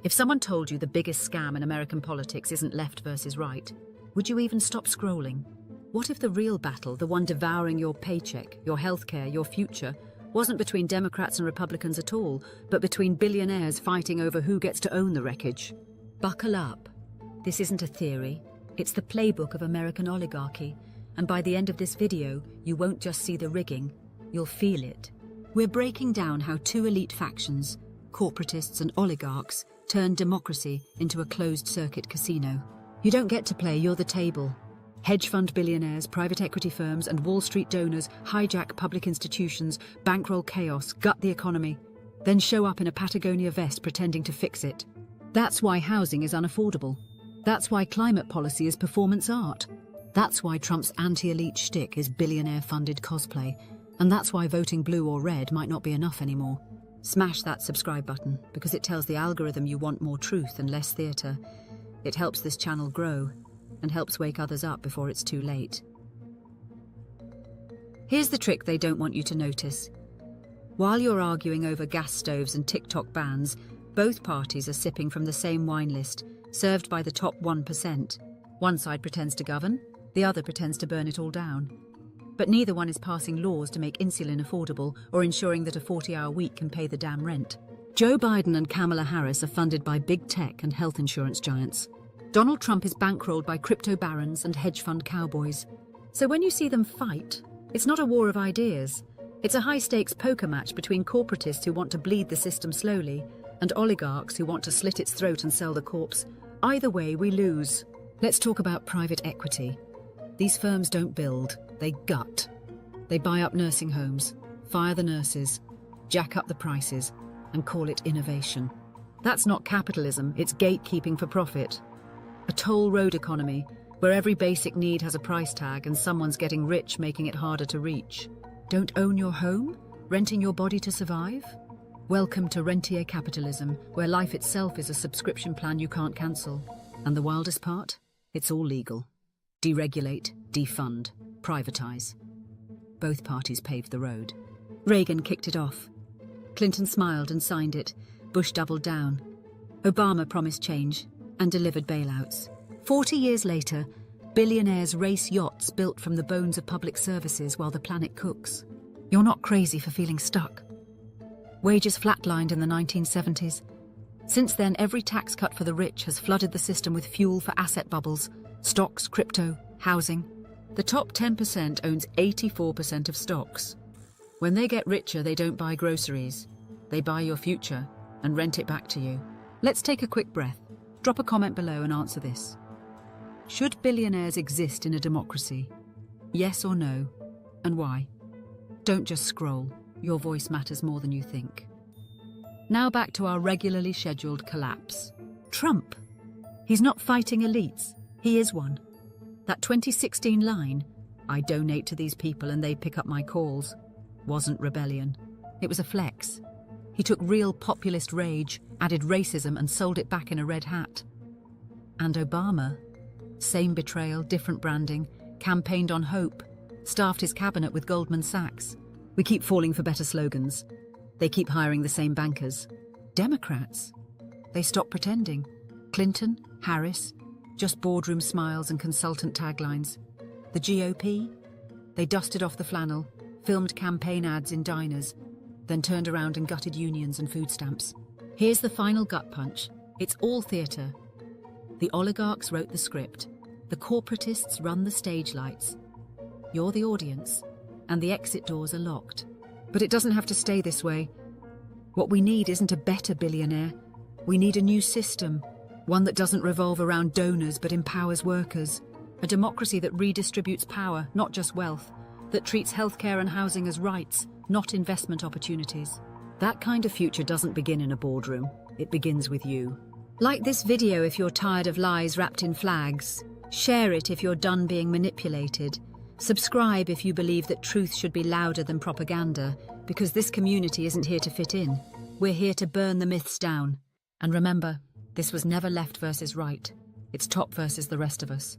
If someone told you the biggest scam in American politics isn't left versus right, would you even stop scrolling? What if the real battle, the one devouring your paycheck, your healthcare, your future, wasn't between Democrats and Republicans at all, but between billionaires fighting over who gets to own the wreckage? Buckle up. This isn't a theory. It's the playbook of American oligarchy. And by the end of this video, you won't just see the rigging, you'll feel it. We're breaking down how two elite factions, corporatists and oligarchs, turned democracy into a closed-circuit casino. You don't get to play, you're the table. Hedge fund billionaires, private equity firms, and Wall Street donors hijack public institutions, bankroll chaos, gut the economy, then show up in a Patagonia vest pretending to fix it. That's why housing is unaffordable. That's why climate policy is performance art. That's why Trump's anti-elite shtick is billionaire-funded cosplay. And that's why voting blue or red might not be enough anymore. Smash that subscribe button, because it tells the algorithm you want more truth and less theatre. It helps this channel grow, and helps wake others up before it's too late. Here's the trick they don't want you to notice. While you're arguing over gas stoves and TikTok bans, both parties are sipping from the same wine list, served by the top 1%. One side pretends to govern, the other pretends to burn it all down. But neither one is passing laws to make insulin affordable or ensuring that a 40-hour week can pay the damn rent. Joe Biden and Kamala Harris are funded by big tech and health insurance giants. Donald Trump is bankrolled by crypto barons and hedge fund cowboys. So when you see them fight, it's not a war of ideas. It's a high-stakes poker match between corporatists who want to bleed the system slowly and oligarchs who want to slit its throat and sell the corpse. Either way, we lose. Let's talk about private equity. These firms don't build, they gut. They buy up nursing homes, fire the nurses, jack up the prices, and call it innovation. That's not capitalism, it's gatekeeping for profit. A toll road economy, where every basic need has a price tag and someone's getting rich making it harder to reach. Don't own your home? Renting your body to survive? Welcome to rentier capitalism, where life itself is a subscription plan you can't cancel. And the wildest part? It's all legal. Deregulate, defund, privatize. Both parties paved the road. Reagan kicked it off. Clinton smiled and signed it. Bush doubled down. Obama promised change and delivered bailouts. 40 years later, billionaires race yachts built from the bones of public services while the planet cooks. You're not crazy for feeling stuck. Wages flatlined in the 1970s. Since then, every tax cut for the rich has flooded the system with fuel for asset bubbles, stocks, crypto, housing. The top 10% owns 84% of stocks. When they get richer, they don't buy groceries. They buy your future and rent it back to you. Let's take a quick breath. Drop a comment below and answer this. Should billionaires exist in a democracy? Yes or no? And why? Don't just scroll. Your voice matters more than you think. Now back to our regularly scheduled collapse. Trump. He's not fighting elites. He is one. That 2016 line, "I donate to these people and they pick up my calls," wasn't rebellion. It was a flex. He took real populist rage, added racism and sold it back in a red hat. And Obama, same betrayal, different branding, campaigned on hope, staffed his cabinet with Goldman Sachs. We keep falling for better slogans. They keep hiring the same bankers. Democrats, they stop pretending. Clinton, Harris, just boardroom smiles and consultant taglines. The GOP, they dusted off the flannel, filmed campaign ads in diners, then turned around and gutted unions and food stamps. Here's the final gut punch. It's all theatre. The oligarchs wrote the script. The corporatists run the stage lights. You're the audience, and the exit doors are locked. But it doesn't have to stay this way. What we need isn't a better billionaire. We need a new system, one that doesn't revolve around donors but empowers workers. A democracy that redistributes power, not just wealth, that treats healthcare and housing as rights, not investment opportunities. That kind of future doesn't begin in a boardroom. It begins with you. Like this video if you're tired of lies wrapped in flags. Share it if you're done being manipulated. Subscribe if you believe that truth should be louder than propaganda, because this community isn't here to fit in. We're here to burn the myths down. And remember, this was never left versus right. It's top versus the rest of us.